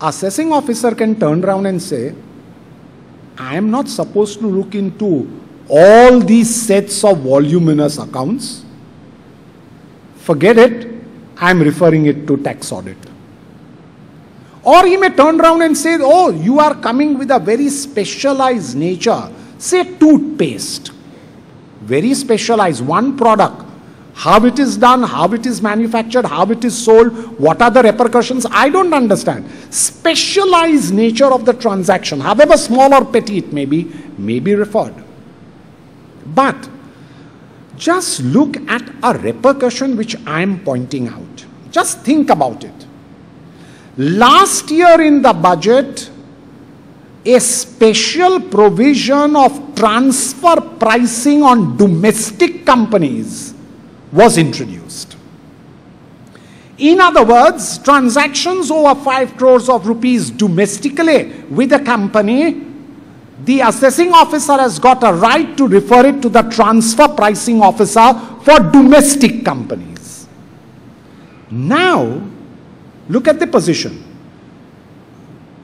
assessing officer can turn around and say, I am not supposed to look into all these sets of voluminous accounts. Forget it, I am referring it to tax audit. Or he may turn around and say, oh, you are coming with a very specialized nature. Say toothpaste. Very specialized, one product. How it is done, how it is manufactured, how it is sold, what are the repercussions, I don't understand. Specialized nature of the transaction, however small or petty it may be referred. But just look at a repercussion which I am pointing out. Just think about it. Last year in the budget, a special provision of transfer pricing on domestic companies was introduced. In other words, transactions over 5 crores of rupees domestically with a company, the assessing officer has got a right to refer it to the transfer pricing officer for domestic companies. Now, look at the position.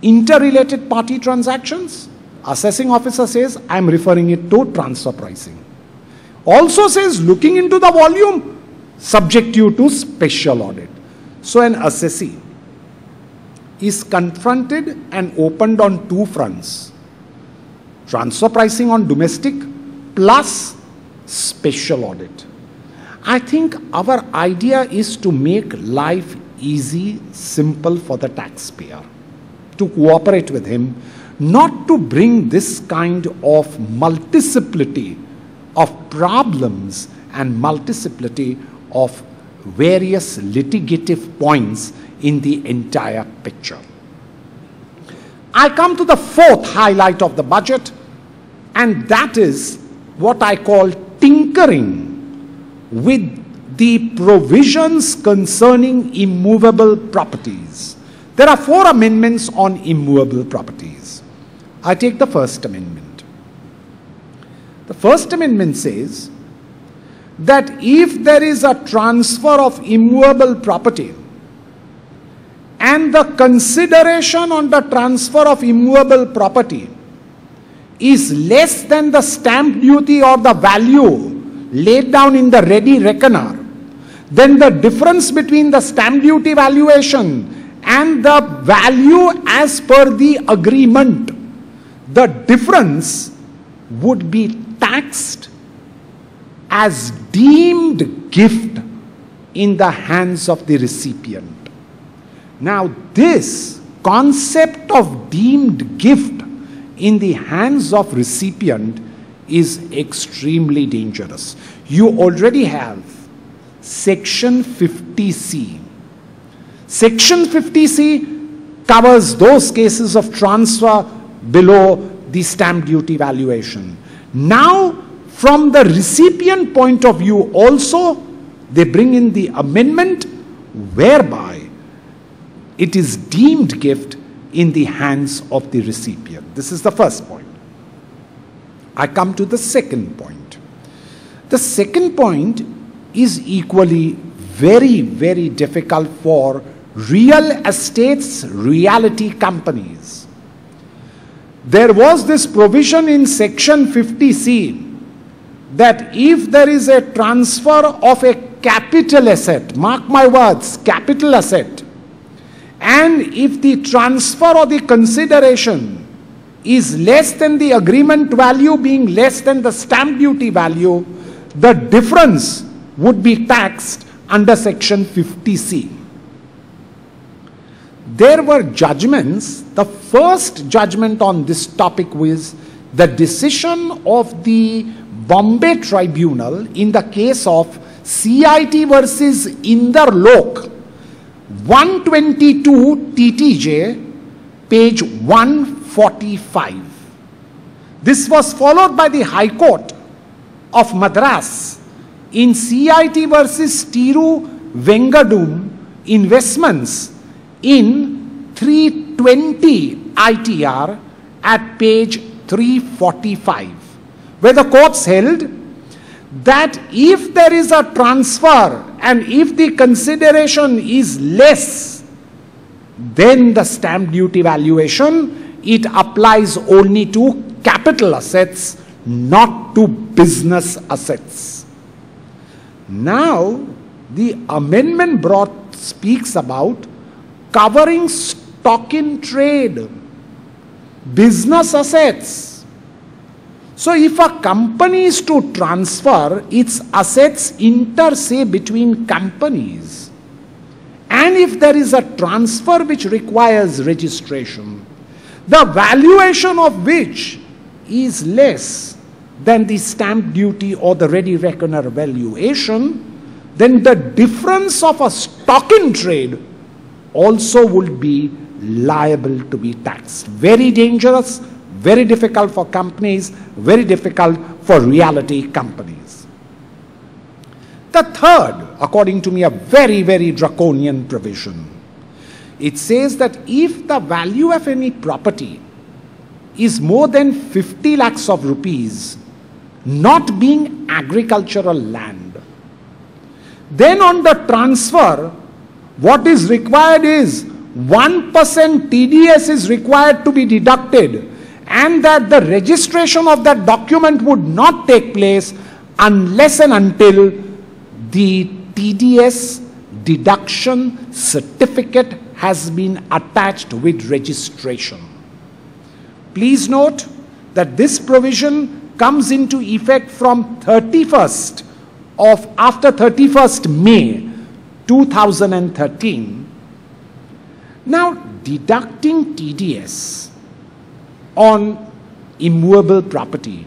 Interrelated party transactions, assessing officer says, I am referring it to transfer pricing. Also says, looking into the volume, subject you to special audit. So an assessee is confronted and opened on 2 fronts. Transfer pricing on domestic plus special audit. I think our idea is to make life easy, simple for the taxpayer, to cooperate with him, not to bring this kind of multiplicity of problems and multiplicity of various litigative points in the entire picture. I come to the 4th highlight of the budget, and that is what I call tinkering with the provisions concerning immovable properties. There are 4 amendments on immovable properties. I take the First Amendment. The First Amendment says that if there is a transfer of immovable property and the consideration on the transfer of immovable property is less than the stamp duty or the value laid down in the ready reckoner, then the difference between the stamp duty valuation and the value as per the agreement, the difference would be taxed as deemed gift in the hands of the recipient. Now, this concept of deemed gift in the hands of recipient is extremely dangerous. You already have Section 50C. Section 50C covers those cases of transfer below the stamp duty valuation. Now, from the recipient point of view also, they bring in the amendment whereby it is deemed gift in the hands of the recipient. This is the first point. I come to the second point. The second point is equally very, very difficult for real estates, realty companies. There was this provision in Section 50C that if there is a transfer of a capital asset, mark my words, capital asset, and if the transfer or the consideration is less than the agreement value being less than the stamp duty value, the difference would be taxed under Section 50C. There were judgments. The first judgment on this topic was the decision of the Bombay Tribunal in the case of CIT versus Inder Lok, 122 TTJ, page 145. This was followed by the High Court of Madras in CIT versus Tiru Vengadum Investments in 320 ITR at page 345, where the courts held that if there is a transfer and if the consideration is less then the stamp duty valuation, it applies only to capital assets, not to business assets. Now, the amendment brought speaks about covering stock in trade, business assets. So if a company is to transfer its assets inter se between companies, and if there is a transfer which requires registration, the valuation of which is less than the stamp duty or the ready reckoner valuation, then the difference of a stock in trade also would be liable to be taxed. Very dangerous, very difficult for companies, very difficult for reality companies. The third, according to me, a very, very draconian provision. It says that if the value of any property is more than 50 lakhs of rupees, not being agricultural land, then on the transfer, what is required is 1% TDS is required to be deducted, and that the registration of that document would not take place unless and until the TDS deduction certificate has been attached with registration. Please note that this provision comes into effect from after 31st May 2013. Now, deducting TDS on immovable property,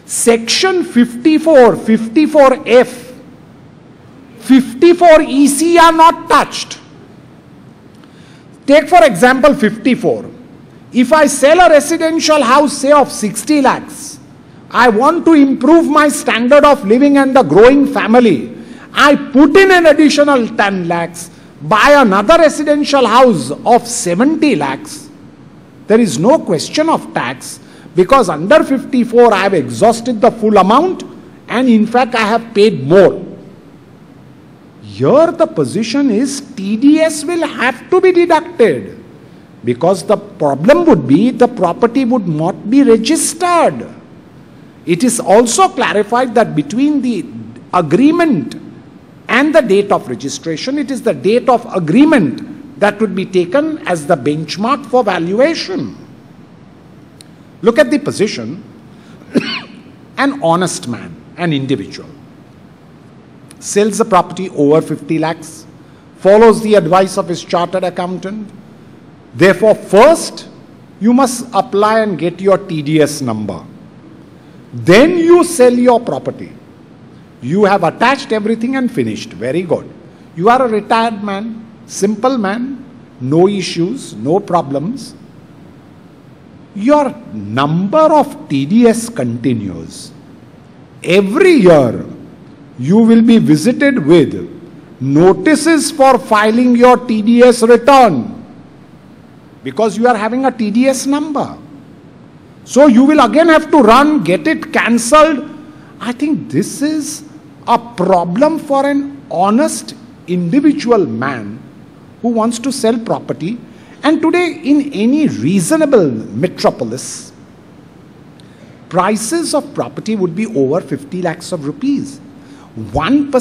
Section 54, 54F, 54 EC are not touched. Take for example 54. If I sell a residential house, say of 60 lakhs, I want to improve my standard of living and the growing family, I put in an additional 10 lakhs, buy another residential house of 70 lakhs, there is no question of tax, because under 54 I have exhausted the full amount and in fact I have paid more. Here the position is TDS will have to be deducted, because the problem would be the property would not be registered. It is also clarified that between the agreement and the date of registration, it is the date of agreement that would be taken as the benchmark for valuation. Look at the position. An honest man, an individual, sells a property over 50 lakhs, follows the advice of his chartered accountant. Therefore, first you must apply and get your TDS number. Then you sell your property. You have attached everything and finished. Very good. You are a retired man, simple man, no issues, no problems. Your number of TDS continues. Every year you will be visited with notices for filing your TDS return, because you are having a TDS number. So you will again have to run, get it cancelled. I think this is a problem for an honest individual man who wants to sell property. And today in any reasonable metropolis, prices of property would be over 50 lakhs of rupees. 1%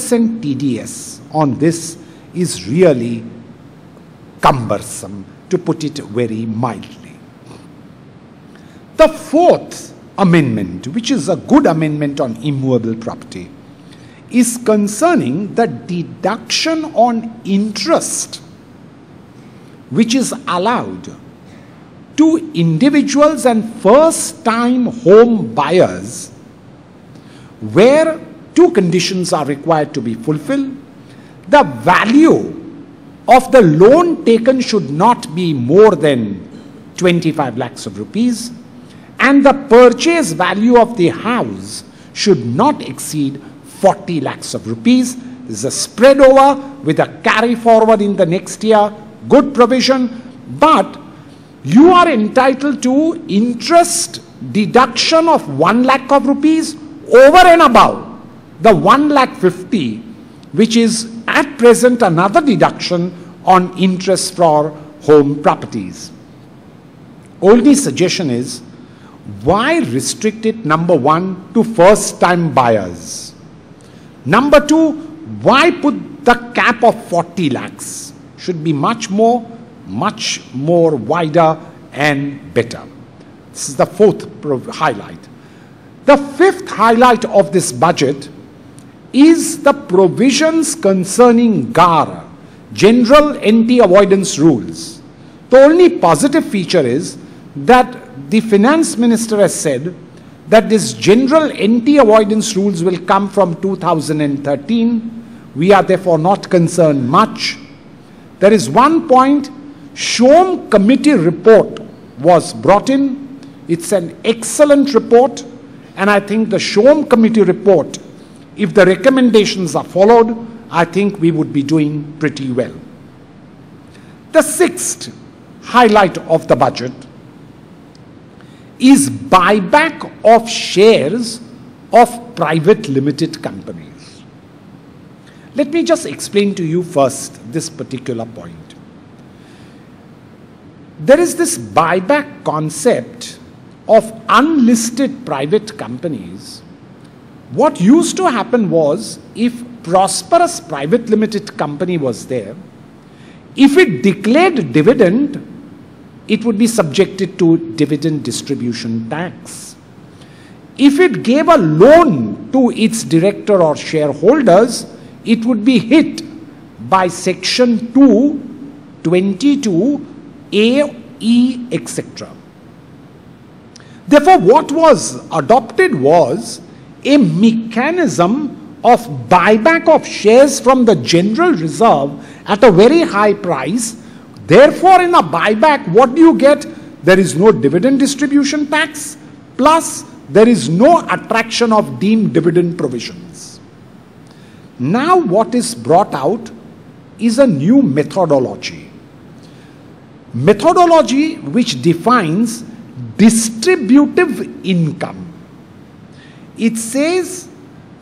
TDS on this is really cumbersome, to put it very mildly. The fourth amendment, which is a good amendment on immovable property, is concerning the deduction on interest which is allowed to individuals and first-time home buyers, where two conditions are required to be fulfilled. The value of the loan taken should not be more than 25 lakhs of rupees, and the purchase value of the house should not exceed 40 lakhs of rupees. This is a spread over with a carry forward in the next year. Good provision, but you are entitled to interest deduction of 1 lakh of rupees over and above the 1,50,000, which is at present another deduction on interest for home properties. Only suggestion is, why restrict it, number one, to first-time buyers? Number two, why put the cap of 40 lakhs? Should be much more wider and better. This is the fourth highlight. The fifth highlight of this budget is the provisions concerning GAR, General Anti-Avoidance Rules. The only positive feature is that the Finance Minister has said that this General Anti-Avoidance Rules will come from 2013. We are therefore not concerned much. There is one point, SHOAM Committee report was brought in. It's an excellent report, and I think the SHOAM Committee report, if the recommendations are followed, I think we would be doing pretty well. The sixth highlight of the budget is buyback of shares of private limited companies. Let me just explain to you first this particular point. There is this buyback concept of unlisted private companies. What used to happen was, if prosperous private limited company was there, if it declared dividend, it would be subjected to dividend distribution tax. If it gave a loan to its director or shareholders, it would be hit by Section 2, 22, A, E, etc. Therefore, what was adopted was a mechanism of buyback of shares from the general reserve at a very high price. Therefore, in a buyback, what do you get? There is no dividend distribution tax, plus there is no attraction of deemed dividend provisions. Now what is brought out is a new methodology. Methodology which defines distributive income. It says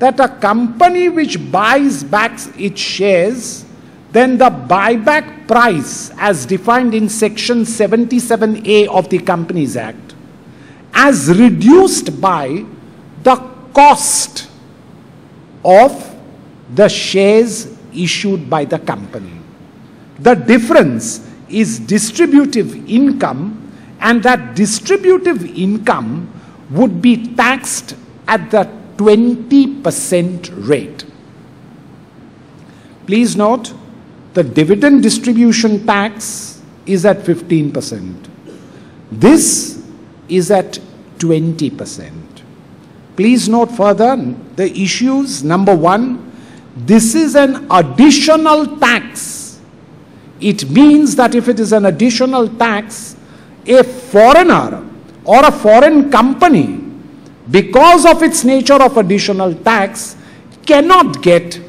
that a company which buys back its shares, then the buyback price as defined in Section 77A of the Companies Act, as reduced by the cost of the shares issued by the company. The difference is distributive income, and that distributive income would be taxed at the 20% rate. Please note, the dividend distribution tax is at 15%. This is at 20%. Please note further the issues. Number one, this is an additional tax. It means that if it is an additional tax, a foreigner or a foreign company, because of its nature of additional tax, cannot get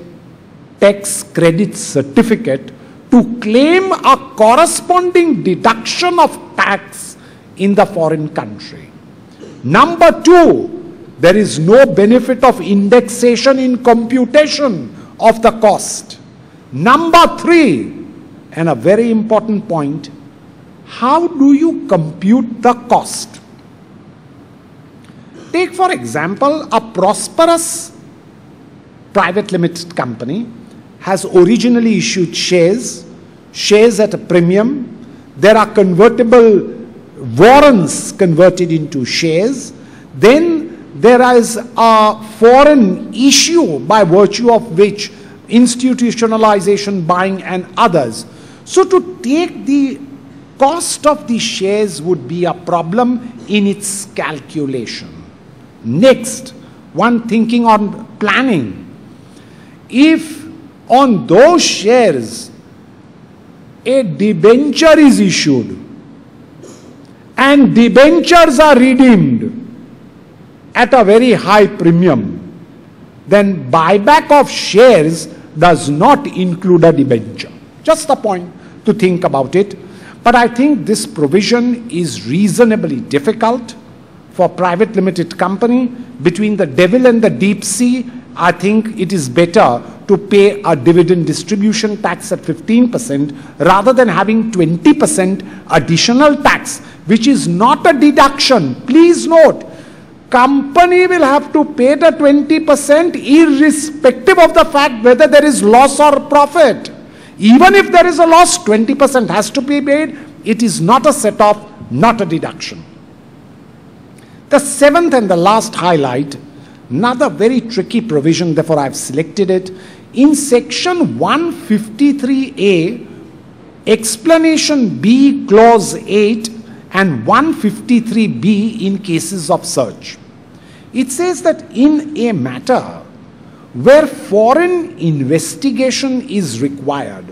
tax credit certificate to claim a corresponding deduction of tax in the foreign country. Number two, there is no benefit of indexation in computation of the cost. Number three, and a very important point, how do you compute the cost? Take, for example, a prosperous private limited company has originally issued shares at a premium. There are convertible warrants converted into shares. Then there is a foreign issue by virtue of which institutionalization, buying and others. So to take the cost of the shares would be a problem in its calculation. Next, one thinking on planning. If on those shares a debenture is issued and debentures are redeemed at a very high premium, then buyback of shares does not include a debenture. Just a point to think about it. But I think this provision is reasonably difficult for private limited company. Between the devil and the deep sea, I think it is better to pay a dividend distribution tax at 15% rather than having 20% additional tax, which is not a deduction. Please note, company will have to pay the 20% irrespective of the fact whether there is loss or profit. Even if there is a loss, 20% has to be paid. It is not a set-off, not a deduction. The seventh and the last highlight, another very tricky provision, therefore I have selected it. In section 153A, explanation B, clause 8, and 153B in cases of search. It says that in a matter where foreign investigation is required,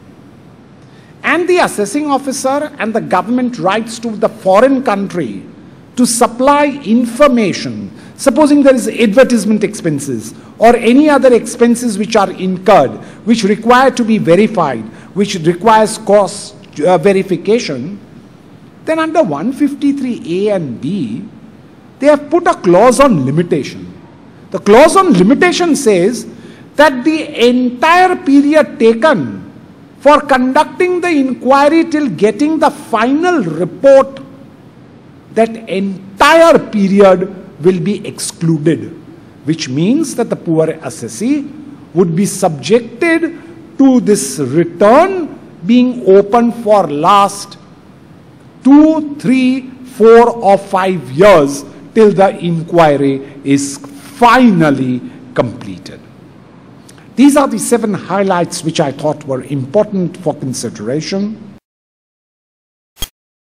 and the assessing officer and the government writes to the foreign country to supply information, supposing there is advertisement expenses or any other expenses which are incurred, which require to be verified, which requires cost verification, then under 153A and B, they have put a clause on limitation. The clause on limitation says that the entire period taken for conducting the inquiry till getting the final report, that entire period will be excluded, which means that the poor assessee would be subjected to this return being open for last 2, 3, 4 or 5 years till the inquiry is finally completed. These are the 7 highlights which I thought were important for consideration.